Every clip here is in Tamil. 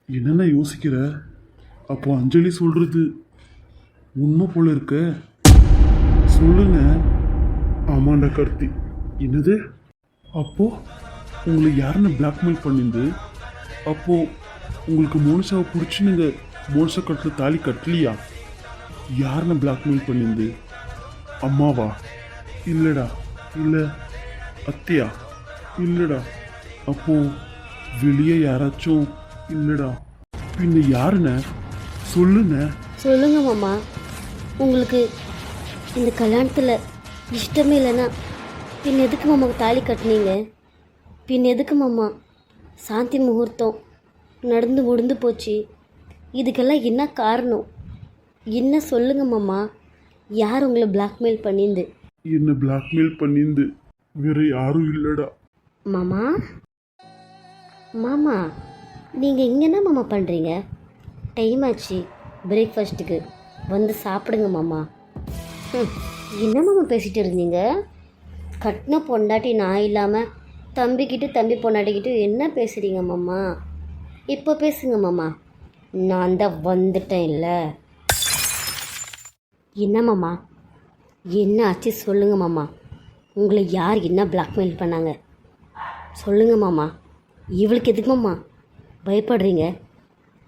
என்னென்ன யோசிக்கிற? அப்போ அஞ்சலி சொல்றது உண்மை போல இருக்க. சொல்லுங்க. ஆமாண்டா கார்த்தி. என்னது? அப்போ உங்களை யாருன்னு பிளாக்மெயில் பண்ணிருந்து? அப்போ உங்களுக்கு மோனிஷாவை பிடிச்சி நீங்கள் மோனிஷா கட்டில் தாலி கட்டலையா? யாருன்னு பிளாக்மெயில் பண்ணிருந்து? அம்மாவா? இல்லைடா. இல்லை அத்தையா? இல்லைடா. அப்போ வெளியே யாராச்சும்? இல்லைடா. பின்ன யாருண்ண? சொல்லுண்ண. சொல்லுங்க மாமா, உங்களுக்கு இந்த கல்யாணத்தில் இஷ்டமே இல்லைன்னா பின் எதுக்கு மாமா தாலி கட்டினீங்க? பின் எதுக்கு மாமா சாந்தி முகூர்த்தம் நடந்து முடிந்து போச்சு? இதுக்கெல்லாம் என்ன காரணம்? என்ன சொல்லுங்க மாமா, யார் உங்களை பிளாக்மெயில் பண்ணிந்து? என்ன பிளாக்மெயில் பண்ணிந்து வேற யாரும் இல்லைடா. மாமா மாமா நீங்கள் இங்கே என்ன மாமா பண்ணுறீங்க? டைம் ஆச்சு பிரேக்ஃபாஸ்ட்டுக்கு, வந்து சாப்பிடுங்க மாமா. என்ன மாமா பேசிகிட்டு இருந்தீங்க? கட்டின பொண்டாட்டி நான் இல்லாமல் தம்பிக்கிட்டு தம்பி பொண்டாட்டிக்கிட்டு என்ன பேசுகிறீங்க மாமா? இப்போ பேசுங்க மாமா. நான் தான் வந்துட்டேன் இல்லை? என்ன மாமா, என்ன ஆச்சு சொல்லுங்க மாமா. உங்களை யார் என்ன பிளாக்மெயில் பண்ணாங்க? சொல்லுங்க மாமா. இவளுக்கு எதுக்கு மாமா பயப்படுறீங்க?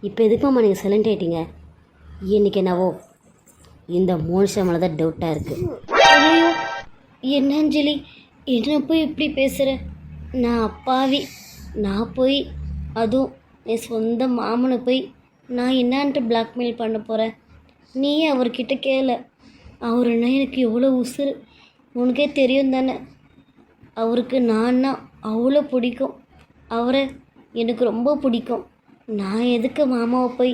இப்போ எதுக்கு மாமா நீங்கள் சைலண்ட் ஆகிட்டீங்க? இன்னைக்கு என்னவோ இந்த மோனிஷா மேலே தான் டவுட்டாக இருக்குது. ஐயோ, என்ன அஞ்சலி, என்ன போய் இப்படி பேசுகிற? நான் அப்பாவி. நான் போய் அதுவும் என் சொந்த மாமனை போய் நான் என்னான்ட்டு பிளாக்மெயில் பண்ண போகிறேன்? நீயே அவர்கிட்ட கேள. அவருன்னா எனக்கு எவ்வளோ உசுறு உனக்கே தெரியும் தானே. அவருக்கு நான்னா அவ்வளோ பிடிக்கும். அவரை எனக்கு ரொம்ப பிடிக்கும். நான் எதுக்கு மாமாவை போய்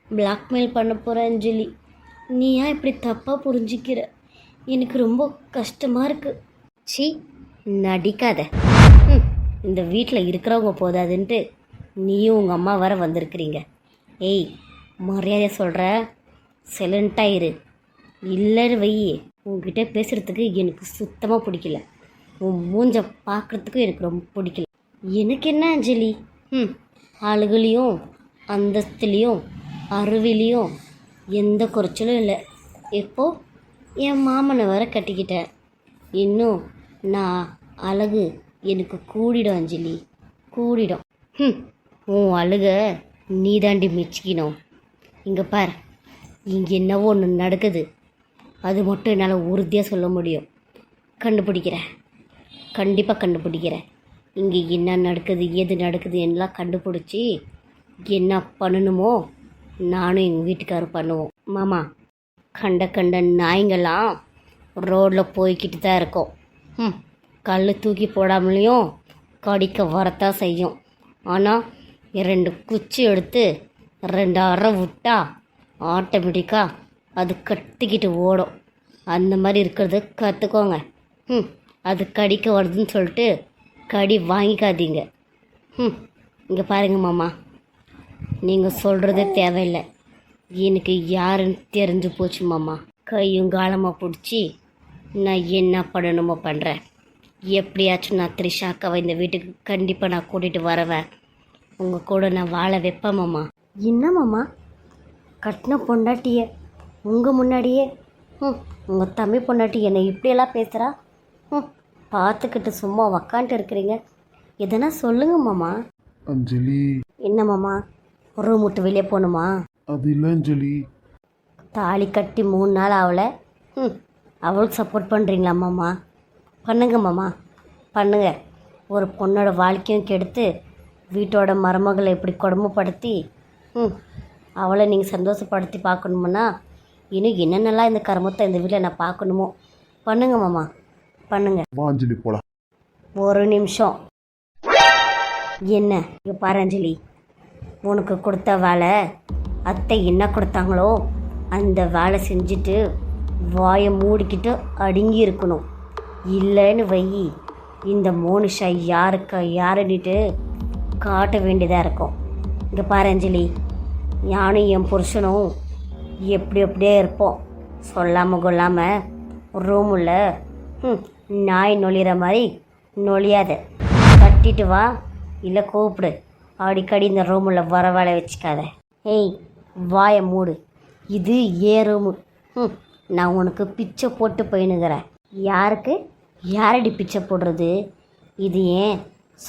பிளாக்மெயில் பண்ண போகிறேன் அஞ்சலி? நீ ஏன் இப்படி தப்பாக புரிஞ்சிக்கிற? எனக்கு ரொம்ப கஷ்டமாக இருக்குது. சி, நடிக்காத. இந்த வீட்டில் இருக்கிறவங்க போதாதுன்ட்டு நீயும் உங்கள் அம்மா வர வந்திருக்கிறீங்க. ஏய், மரியாதை சொல்கிற, சைலண்ட்டாயிரு. இல்லைன்னு வையே, உங்ககிட்ட பேசுகிறதுக்கு எனக்கு சுத்தமாக பிடிக்கல. உன் மூஞ்ச பார்க்குறதுக்கும் எனக்கு ரொம்ப பிடிக்கல. எனக்கு என்ன அஞ்சலி, ஆளுகளையும் அந்தஸ்துலேயும் அறிவிலையும் எந்த குறைச்சலும் இல்லை. எப்போ என் மாமனை வர கட்டிக்கிட்டேன். இன்னும் நான் அழகு எனக்கு கூடிடும் அஞ்சலி, கூடிடும். உன் அழுக நீ தாண்டி மிச்சிக்கணும். இங்கே பார், இங்கே என்னவோ ஒன்று நடக்குது. அது மட்டும் என்னால் உறுதியாக சொல்ல முடியும். கண்டுபிடிக்கிறேன், கண்டிப்பாக கண்டுபிடிக்கிறேன். இங்கே என்ன நடக்குது, எது நடக்குது எல்லாம் கண்டுபிடிச்சி என்ன பண்ணணுமோ நானும் எங்கள் வீட்டுக்காரர் பண்ணுவோம். மாமா, கண்ட கண்ட நாய்ங்கெல்லாம் ரோட்டில் போய்கிட்டு தான் இருக்கோம். கல் தூக்கி போடாமலேயும் கடிக்க வரத்தான் செய்யும். ஆனால் 2 குச்சி எடுத்து 2 அறை விட்டா ஆட்டோமேட்டிக்காக அது கட்டிக்கிட்டு ஓடும். அந்த மாதிரி இருக்கிறது கற்றுக்கோங்க. அது கடிக்க வருதுன்னு சொல்லிட்டு கடி வாங்கிக்காதீங்க. இங்கே பாருங்க மாமா, நீங்கள் சொல்கிறதே தேவையில்லை. எனக்கு யாருன்னு தெரிஞ்சு போச்சு மாமா. கையும் காலமாக பிடிச்சி நான் என்ன பண்ணணுமோ பண்ணுறேன். எப்படியாச்சும் நான் த்ரிஷாக்காவை இந்த வீட்டுக்கு கண்டிப்பாக நான் கூட்டிகிட்டு வரவேன். உங்கள் கூட நான் வாழ வைப்பேன் மாமா. என்ன மாமா, கட்டின பொண்டாட்டிய உங்கள் முன்னாடியே உங்கள் தம்பி பொண்டாட்டி என்னை இப்படியெல்லாம் பேசுகிறா? பார்த்துக்கிட்டு சும்மா உக்காண்ட்டு இருக்கிறீங்க. எதனா சொல்லுங்க மாமா. அஞ்சலி. என்ன மாமா, ரூம் விட்டு வெளியே போகணுமா? அது இல்லை அஞ்சலி. தாலி கட்டி 3 நாள் ஆகலை. அவளுக்கு சப்போர்ட் பண்ணுறீங்களா மாமா? பண்ணுங்க மாமா, பண்ணுங்க. ஒரு பொண்ணோட வாழ்க்கையும் கெடுத்து வீட்டோட மருமகளை இப்படி கொடுமைப்படுத்தி அவளை நீங்கள் சந்தோஷப்படுத்தி பார்க்கணுமுன்னா இன்னும் என்னென்னலாம் இந்த கர்மத்தை இந்த வீட்டில் நான் பார்க்கணுமோ பண்ணுங்க மாமா, பண்ணுங்க. அஞ்சலி போலாம். ஒரு நிமிஷம். என்ன இங்கே பாரு அஞ்சலி, உனக்கு கொடுத்த வேலை அத்தை என்ன கொடுத்தாங்களோ அந்த வேலை செஞ்சுட்டு வாயை மூடிக்கிட்டு அடங்கி இருக்கணும். இல்லைன்னு வை, இந்த மோனிஷா யாருன்னுட்டு காட்ட வேண்டியதாக இருக்கும். இங்கே பாரு அஞ்சலி, நானும் என் புருஷனும் எப்படி எப்படியே இருப்போம். சொல்லாமல் கொள்ளாமல் ரூமில் நாய் நொழிகிற மாதிரி நொழியாத. தட்டிட்டு வா, இல்லை கூப்பிடு. அடிக்கடி இந்த ரூமில் வரவேலை வச்சுக்காத. ஏய், வாயை மூடு. இது ஏன் ரூமு? நான் உனக்கு பிச்சை போட்டு போயினுக்கிறேன். யாருக்கு யாரடி பிச்சை போடுறது? இது ஏன்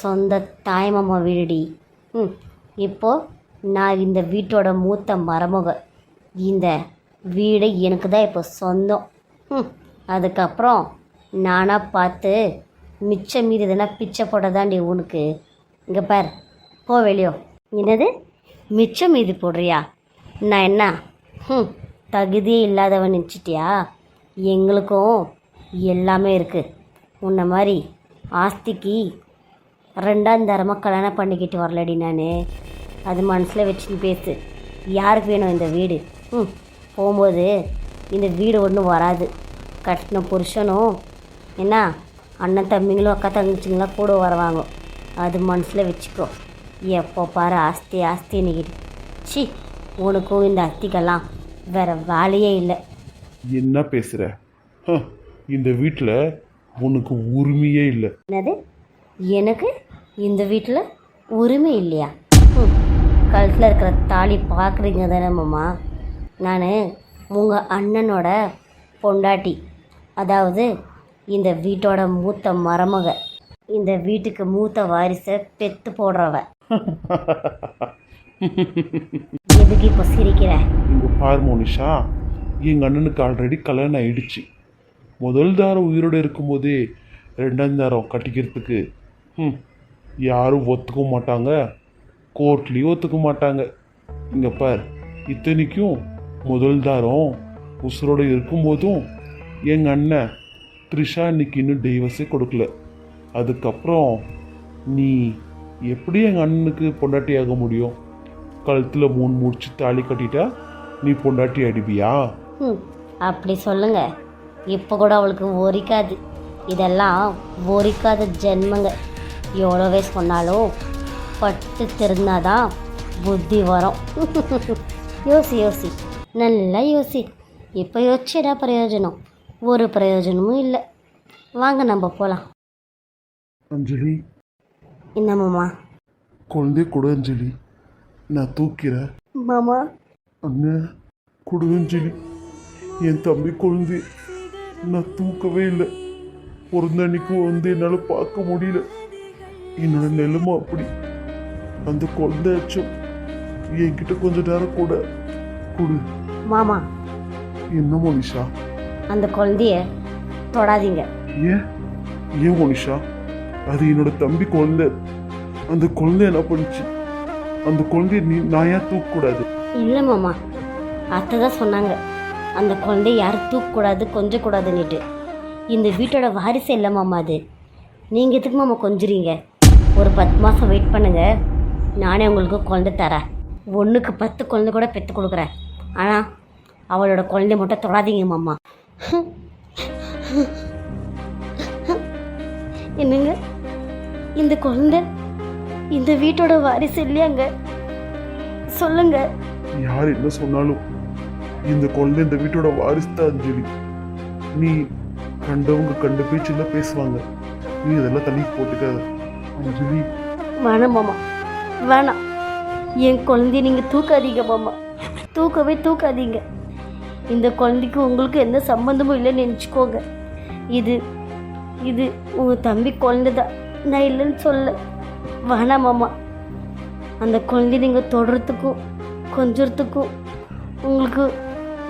சொந்த தாய்மாமா வீடுடி. இப்போது நான் இந்த வீட்டோட மூத்த மருமக. இந்த வீடு எனக்கு தான் இப்போ சொந்தம். அதுக்கப்புறம் நானாக பார்த்து மிச்சம் மீதி எதுனா பிச்சை போட்டதாண்டி உனக்கு. இங்கே பார், போ வெளியோ. என்னது மிச்சம் மீதி போடுறியா? நான் என்ன தகுதியே இல்லாதவன் நினச்சிட்டியா? எங்களுக்கும் எல்லாமே இருக்குது. உன்னை மாதிரி ஆஸ்திக்கு ரெண்டாம் தரமாக கல்யாணம் பண்ணிக்கிட்டு வரலடி நான். அது மனசில் வச்சுன்னு பேசு. யாருக்கு வேணும் இந்த வீடு? போகும்போது இந்த வீடு ஒன்றும் வராது. கட்டின புருஷனும் என்ன அண்ணன் தம்பிங்களும் அக்கா தங்கச்சிங்களாம் கூட வருவாங்க. அது மனசில் வச்சுக்கோ. எப்போ பாரு ஆஸ்தி ஆஸ்தி நிக்கிட்டு. சி, உனக்கும் இந்த அஸ்திக்கெல்லாம் வேறு வேலையே இல்லை. என்ன பேசுகிற? இந்த வீட்டில் உனக்கு உரிமையே இல்லை. என்னது? எனக்கு இந்த வீட்டில் உரிமை இல்லையா? கழுத்தில் இருக்கிற தாலி பார்க்குறீங்க தானே மாமா. நான் உங்கள் அண்ணனோட பொண்டாட்டி, அதாவது இந்த வீட்டோட மூத்த மருமக, இந்த வீட்டுக்கு மூத்த வாரிசை பெற்று போடுறவ. எதுக்கு இப்போ சிரிக்கிற? இங்கே பாரு மோனிஷா, எங்கள் அண்ணனுக்கு ஆல்ரெடி கல்யாணம் ஆயிடுச்சு. முதல் தாரம் உயிரோடு இருக்கும்போதே ரெண்டாம் தாரம் கட்டிக்கிறதுக்கு யாரும் ஒத்துக்க மாட்டாங்க, கோர்ட்லேயும் ஒத்துக்க மாட்டாங்க. இங்கே பார், இத்தனைக்கும் முதல் தாரம் உசுரோடு இருக்கும்போதும் எங்கள் அண்ணன் த்ரிஷா இன்னைக்கு இன்னும் டைவர்ஸே கொடுக்கல. அதுக்கப்புறம் நீ எப்படி எங்கள் அண்ணனுக்கு பொண்டாட்டி ஆக முடியும்? கழுத்தில் 3 முடிச்சு தாலி கட்டிட்டா நீ பொண்டாட்டி அடிப்பியா? அப்படி சொல்லுங்க. இப்போ கூட அவளுக்கு ஒரிக்காது. இதெல்லாம் ஒரிக்காத ஜென்மங்க. எவ்வளோவே சொன்னாலும் பட்டு திருந்தாதான் புத்தி வரும். யோசி யோசி, நல்லா யோசி. இப்போ யோசிச்சா பிரயோஜனம்? ஒரு பிரயோஜனமும் இல்லை. வாங்க நம்ம போகலாம். அஞ்சலி, என்ன மாமா? குழந்தை கொடு அஞ்சலி, நான் தூக்கிறேன். மாமா, அண்ணன் கொடு அஞ்சலி, என் தம்பி குழந்தை நான் தூக்கவே இல்லை. பிறந்த அன்னைக்கு என்னால் பார்க்க முடியல. என்னோட நிலைமை அப்படி. அந்த குழந்தையாச்சும் என்கிட்ட கொஞ்ச நேரம் கூட கொடு. மாமா, என்ன மோனிஷா? அந்த குழந்தைய தொடாதீங்க. ஏன் ஏன் மோனிஷா? அது என்னோட தம்பி குழந்தை. அந்த குழந்தை என்ன பண்ணுச்சு? அந்த குழந்தைய நான் ஏன் தூக்கக்கூடாது? இல்லை மாமா, அத்தை தான் சொன்னாங்க அந்த குழந்தைய யாரும் தூக்கக்கூடாது, கொஞ்சக்கூடாதுன்னுட்டு. இந்த வீட்டோட வாரிசு இல்லை மாமா அது. நீங்கள் எதுக்கு மாமா கொஞ்சுறீங்க? ஒரு 10 மாதம் வெயிட் பண்ணுங்க, நானே உங்களுக்கு குழந்தை தரேன். 1க்கு 10 குழந்தை கூட பெற்று கொடுக்குறேன். ஆனால் அவளோட குழந்தைய மட்டும் தொடாதீங்க மாமா. என்னங்க, இந்த குழந்தை இந்த வீட்டோட வாரிசு இல்லையாங்க? சொல்லுங்க. யார் என்ன சொன்னாலும் இந்த குழந்தை இந்த வீட்டோட வாரிசு தான் அஞ்சலி. நீ கண்டவங்க கண்ட பேச்சுல பேசுவாங்க, நீ அதெல்லாம் தண்ணி போட்டுக்காத அஞ்சலி. வேணாம் மாமா, வேணாம். என் குழந்தைய நீங்கள் தூக்காதீங்க மாமா, தூக்கவே தூக்காதீங்க. இந்த குழந்தைக்கு உங்களுக்கு எந்த சம்மந்தமும் இல்லைன்னு நினச்சிக்கோங்க. இது இது உங்கள் தம்பி குழந்தை தான், நான் இல்லைன்னு சொல்ல. வேணாம் மாமா. அந்த குழந்தைய நீங்கள் தொடுறதுக்கும் கொஞ்சத்துக்கும்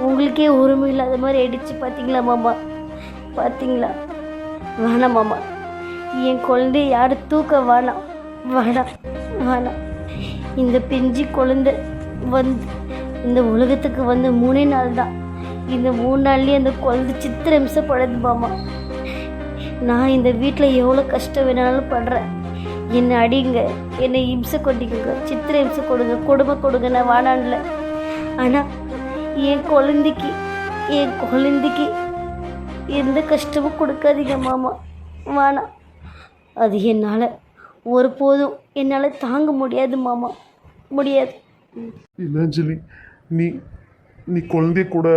உங்களுக்கே உரிமை இல்லாத மாதிரி அடித்து பார்த்தீங்களா மாமா? பார்த்தீங்களா? வேணாம் மாமா, என் குழந்தைய யாரும் தூக்க வேணாம். வேணாம் வேணாம். இந்த பிஞ்சு குழந்தை இந்த உலகத்துக்கு 3 நாள் தான். இந்த 3 நாள்லேயே அந்த குழந்தை சித்திரம்சப்படுது மாமா. நான் இந்த வீட்டில் எவ்வளோ கஷ்டம் வேணாலும் படுறேன். என்னை அடிங்க, என்னை இம்சை கொட்டிக்கோங்க, சித்திர இம்சை கொடுங்க, கொடுமை கொடுங்க, நான் வாடான்ல. ஆனால் என் குழந்தைக்கு எந்த கஷ்டமும் கொடுக்காதீங்க மாமா. வேணாம். அது என்னால் ஒருபோதும் என்னால் தாங்க முடியாது மாமா, முடியாது. இல்லை அஞ்சலி, நீ குழந்தைய கூட.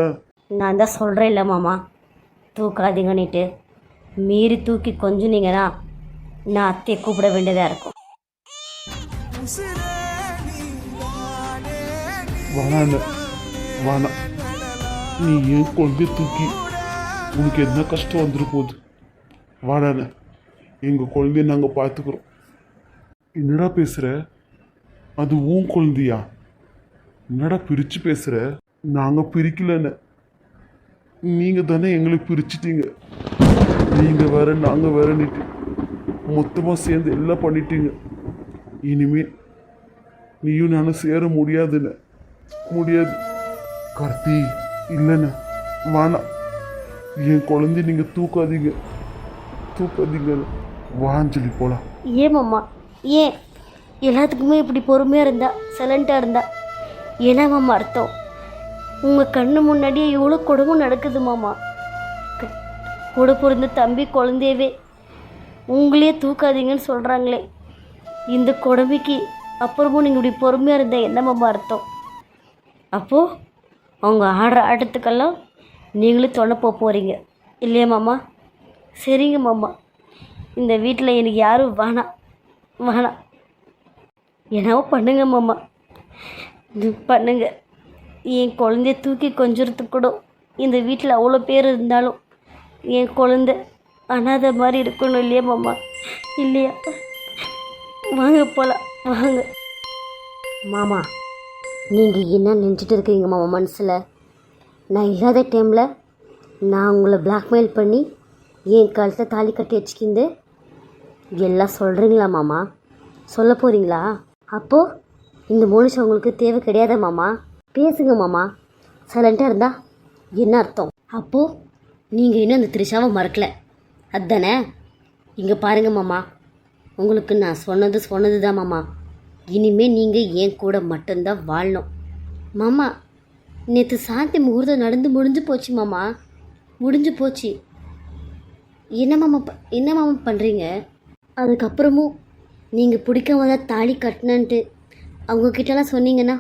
நான் தான் சொல்கிறேன் இல்லை மாமா, தூக்காதீங்கன்னுட்டு. மீறி தூக்கி கொஞ்சுனீங்கன்னா நான் அத்தையை கூப்பிட வேண்டியதாக இருக்கும். வேணாண்ண வேணாம். நீ ஏன் குழந்தைய தூக்கி உனக்கு என்ன கஷ்டம் வந்துரு போகுது. வாடாண்ண, எங்கள் குழந்தைய நாங்கள் பார்த்துக்குறோம். என்னடா பேசுகிற? அது உன் குழந்தையா? என்னடா பிரித்து பேசுகிற? நாங்கள் பிரிக்கலண்ண, நீங்கள் தானே எங்களை பிரிச்சிட்டீங்க. நீங்கள் வேற நாங்கள் வேறன்னுட்டு மொத்தமாக சேர்ந்து எல்லாம் பண்ணிட்டீங்க. இனிமே நீயும் நானும் சேர முடியாதுண்ண, முடியாது. கார்த்தி, இல்லைண்ண, வேணாம். என் குழந்தைய நீங்கள் தூக்காதீங்க, தூக்காதீங்க. வாஞ்சலி போகலாம். ஏன் மாமா, ஏன் எல்லாத்துக்குமே இப்படி பொறுமையாக இருந்தா, சைலண்ட்டாக இருந்தா என்ன மாமா அர்த்தம்? உங்கள் கண்ணு முன்னாடியே எவ்வளோ கொடுமை நடக்குது மாமா. கூட பிறந்த தம்பி குழந்தையவே உங்களையே தூக்காதீங்கன்னு சொல்கிறாங்களே. இந்த கொடுமைக்கு அப்புறமும் நீங்கள் இப்படி பொறுமையாக இருந்தால் என்ன மாமா அர்த்தம்? அப்போது அவங்க ஆடுற ஆட்டத்துக்கெல்லாம் நீங்களும் துணை போக போகிறீங்க இல்லையா மாமா? சரிங்க மாமா, இந்த வீட்டில் எனக்கு யாரும் வேணாம், வேணாம். என்னவோ பண்ணுங்க மாமா, இது பண்ணுங்க. என் குழந்தைய தூக்கி கொஞ்சறதுக்கு கூட இந்த வீட்டில் அவ்வளோ பேர் இருந்தாலும் என் குழந்தை அனாதை மாதிரி இருக்கணும் இல்லையா மாமா? இல்லையா? வாங்க போகலாம், வாங்க. மாமா, நீங்கள் என்ன நினச்சிட்டு இருக்கீங்க மாமா மனசில்? நான் இல்லாத டைமில் நான் உங்களை பிளாக்மெயில் பண்ணி என் கழுத்தை தாலி கட்டி வச்சுக்கிந்து எல்லாம் சொல்கிறீங்களா மாமா? சொல்ல போகிறீங்களா? அப்போது இந்த மனுஷன் உங்களுக்கு தேவை கிடையாதா மாமா? பேசுங்க மாமா. சைலண்ட்டாக இருந்தால் என்ன அர்த்தம்? அப்போது நீங்கள் இன்னும் அந்த த்ரிஷாவை மறக்கலை அதுதானே? இங்கே பாருங்கள் மாமா, உங்களுக்கு நான் சொன்னது தான் மாமா. இனிமேல் நீங்கள் என் கூட மட்டும்தான் வாழணும் மாமா. நேற்று சாந்தி முகூர்த்தம் நடந்து முடிஞ்சு போச்சு மாமா, முடிஞ்சு போச்சு. என்ன மாமா பண்ணுறீங்க? அதுக்கப்புறமும் நீங்கள் பிடிக்காம தான் தாலி கட்டினன்ட்டு அவங்கக்கிட்டலாம் சொன்னீங்கன்னா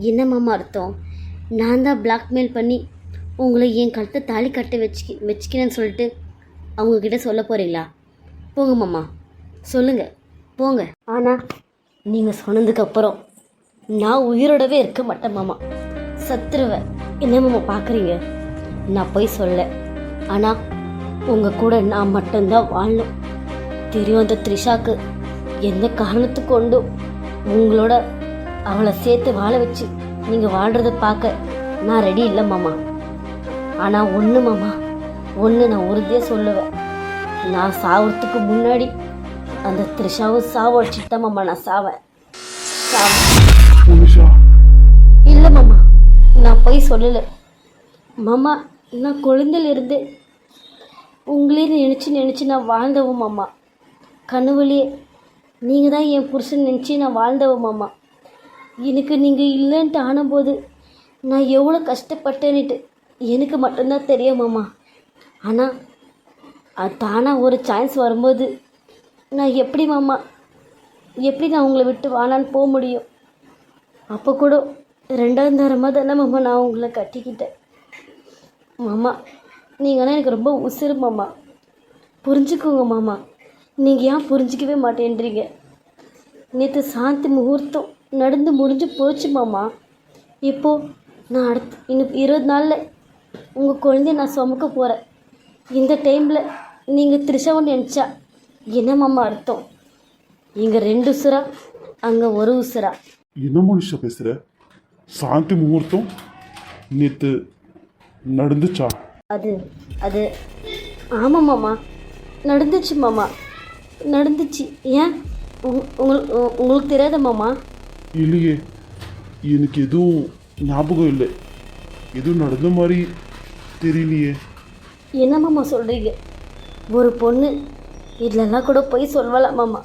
என்ன மாமா அர்த்தம்? நான் தான் பிளாக்மெயில் பண்ணி உங்களை என் கழுத்தை தாலி கட்ட வச்சுக்கிறேன்னு சொல்லிட்டு அவங்கக்கிட்ட சொல்ல போகிறீங்களா? போங்க மாமா, சொல்லுங்கள், போங்க. ஆனால் நீங்கள் சொன்னதுக்கப்புறம் நான் உயிரோடவே இருக்க மாட்டேன் மாமா, சத்துருவேன். என்ன மாமா பார்க்குறீங்க? நான் போய் சொல்ல, ஆனால் உங்கள் கூட நான் மட்டும்தான் வாழணும். தெரியும் அந்த த்ரிஷாக்கு எந்த காரணத்து கொண்டும் உங்களோட அவளை சேர்த்து வாழ வச்சு நீங்கள் வாழ்கிறத பார்க்க நான் ரெடி இல்லை மாமா. ஆனால் ஒன்று மாமா, ஒன்று நான் உறுதியாக சொல்லுவேன். நான் சாவறதுக்கு முன்னாடி அந்த த்ரிஷாவும் சாவடிச்சிட்டு தான் மாமா நான் சாவேன். இல்லை மாமா, நான் போய் சொல்லலை மாமா. நான் குழந்தையிலிருந்து உங்களே நினச்சி நான் வாழ்ந்தவும் மாமா. கனவுலையே நீங்கள் தான் என் புருஷன் நினச்சி நான் வாழ்ந்தவன் மாமா. எனக்கு நீங்கள் இல்லைன்ட்டு ஆனபோது நான் எவ்வளோ கஷ்டப்பட்டேன்னுட்டு எனக்கு மட்டும்தான் தெரியும் மாமா. ஆனால் அது தானாக ஒரு சான்ஸ் வரும்போது நான் எப்படி மாமா, எப்படி நான் உங்களை விட்டு வானான்னு போக முடியும்? அப்போ கூட ரெண்டாவது தரமாக தானே மாமா நான் உங்களை கட்டிக்கிட்டேன் மாமா. நீங்கன்னா எனக்கு ரொம்ப உசுறு மாமா, புரிஞ்சுக்கோங்க மாமா. நீங்கள் ஏன் புரிஞ்சிக்கவே மாட்டேன்றீங்க? நேற்று சாந்தி முகூர்த்தம் நடந்து முடிஞ்சு போச்சு மாமா. இப்போது நான் இன்னும் 20 நாளில் உங்கள் குழந்தைய நான் சுமக்க போகிறேன். இந்த டைமில் நீங்கள் த்ரிஷாவை நினச்சா என்ன மாமா அர்த்தம்? இங்கே 2 உசுரா, அங்கே 1 உசுரா? என்ன மனுஷா பேசுகிற? சாந்தி முகூர்த்தம் நேற்று நடந்துச்சா? அது ஆமாம் மாமா, நடந்துச்சு மாமா, நடந்துச்சு. ஏன் உங்களுக்கு தெரியாத மாமா? இல்லையே, எனக்கு எதுவும் ஞாபகம் இல்லை. எதுவும் நடந்த மாதிரி தெரியலையே. என்ன மாமா சொல்கிறீங்க? ஒரு பொண்ணு இதெல்லாம் கூட போய் சொல்லலாம் மாமா.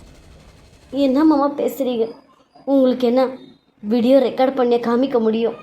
என்ன மாமா பேசுகிறீங்க? உங்களுக்கு என்ன வீடியோ ரெக்கார்ட் பண்ணி காமிக்க முடியும்?